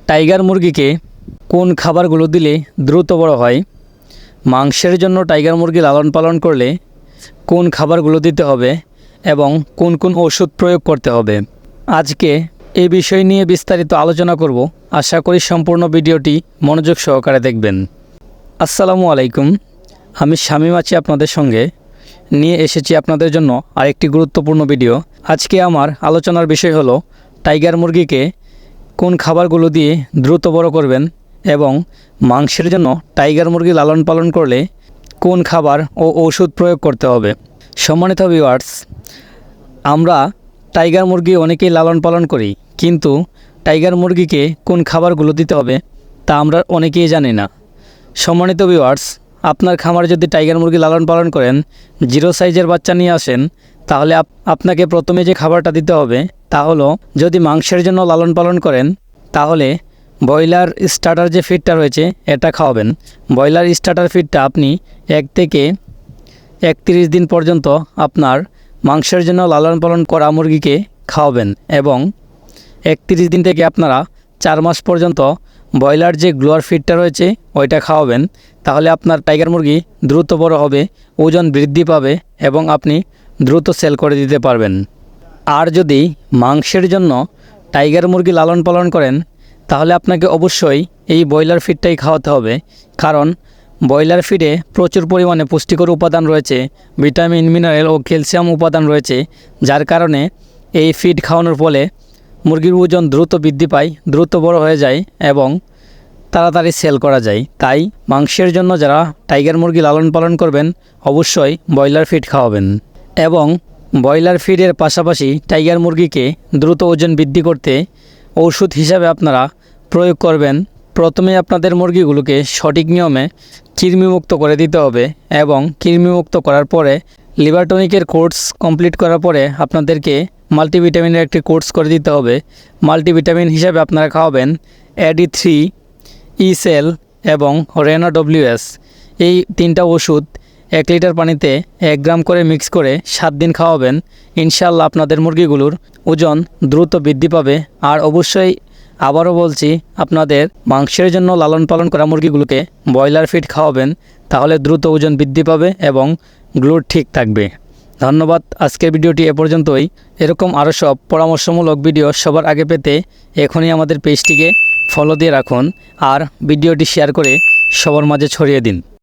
Tiger মুরগিকে কোন খাবারগুলো দিলে দ্রুত বড় হয়, মাংসের জন্য টাইগার মুরগি লালন পালন করলে কোন খাবারগুলো দিতে হবে এবং কোন কোন ওষুধ প্রয়োগ করতে হবে, আজকে এই বিষয় নিয়ে বিস্তারিত আলোচনা করব। আশা করি সম্পূর্ণ ভিডিওটি মনোযোগ সহকারে দেখবেন। আসসালামু আলাইকুম, আমি শামীম আছি আপনাদের সঙ্গে। নিয়ে এসেছি আপনাদের জন্য আরেকটি গুরুত্বপূর্ণ ভিডিও। আজকে আমার আলোচনার বিষয় হলো টাইগার মুরগিকে কোন খাবারগুলো দিয়ে দ্রুত বড় করবেন এবং মাংসের জন্য টাইগার মুরগি লালন পালন করলে কোন খাবার ও ওষুধ প্রয়োগ করতে হবে। সম্মানিত ভিউয়ার্স, আমরা টাইগার মুরগি অনেকেই লালন পালন করি, কিন্তু টাইগার মুরগিকে কোন খাবারগুলো দিতে হবে তা আমরা অনেকেই জানি না। সম্মানিত ভিউয়ার্স, আপনার খামারে যদি টাইগার মুরগি লালন পালন করেন, জিরো সাইজের বাচ্চা নিয়ে আসেন, তাহলে আপনাকে প্রথমে যে খাবারটা দিতে হবে তা হলো, যদি মাংসের জন্য লালন পালন করেন তাহলে ব্রয়লার স্টার্টার যে ফিডটা রয়েছে এটা খাওয়াবেন। ব্রয়লার স্টার্টার ফিডটা আপনি 1 থেকে 31 দিন পর্যন্ত আপনার মাংসের জন্য লালন পালন করা মুরগিকে খাওয়াবেন এবং 31 দিন থেকে আপনারা 4 মাস পর্যন্ত ব্রয়লার যে গ্লোয়ার ফিডটা রয়েছে ওইটা খাওয়াবেন। তাহলে আপনার টাইগার মুরগি দ্রুত বড় হবে, ওজন বৃদ্ধি পাবে এবং আপনি দ্রুত সেল করে দিতে পারবেন। আর যদি মাংসের জন্য টাইগার মুরগি লালন পালন করেন তাহলে আপনাকে অবশ্যই এই ব্রয়লার ফিডটাই খাওয়াতে হবে, কারণ ব্রয়লার ফিডে প্রচুর পরিমাণে পুষ্টিকর উপাদান রয়েছে, ভিটামিন, মিনারেল ও ক্যালসিয়াম উপাদান রয়েছে, যার কারণে এই ফিড খাওয়ানোর ফলে মুরগির ওজন দ্রুত বৃদ্ধি পায়, দ্রুত বড় হয়ে যায় এবং তাড়াতাড়ি সেল করা যায়। তাই মাংসের জন্য যারা টাইগার মুরগি লালন পালন করবেন অবশ্যই ব্রয়লার ফিড খাওয়াবেন। এবং ব্রয়লার ফিডের পাশাপাশি টাইগার মুরগিকে দ্রুত ওজন বৃদ্ধি করতে ওষুধ হিসাবে আপনারা প্রয়োগ করবেন। প্রথমে আপনাদের মুরগিগুলোকে সঠিক নিয়মে কৃমিমুক্ত করে দিতে হবে এবং কৃমিমুক্ত করার পরে লিভার টনিকের কোর্স কমপ্লিট করার পরে আপনাদেরকে মাল্টিভিটামিনের একটি কোর্স করে দিতে হবে। মাল্টিভিটামিন হিসাবে আপনারা খাওয়াবেন AD3, ইসেল এবং রেনা WS। এই 3টা ওষুধ 1 লিটার পানিতে 1 গ্রাম করে মিক্স করে 7 দিন খাওয়াবেন। ইনশাআল্লাহ আপনাদের মুরগিগুলোর ওজন দ্রুত বৃদ্ধি পাবে। আর অবশ্যই আবারও বলছি, আপনাদের মাংসের জন্য লালন পালন করা মুরগিগুলোকে ব্রয়লার ফিড খাওয়াবেন, তাহলে দ্রুত ওজন বৃদ্ধি পাবে এবং গ্রোথ ঠিক থাকবে। ধন্যবাদ। আজকের ভিডিওটি এ পর্যন্তই। এরকম আরও সব পরামর্শমূলক ভিডিও সবার আগে পেতে এখনই আমাদের পেজটিকে ফলো দিয়ে রাখুন আর ভিডিওটি শেয়ার করে সবার মাঝে ছড়িয়ে দিন।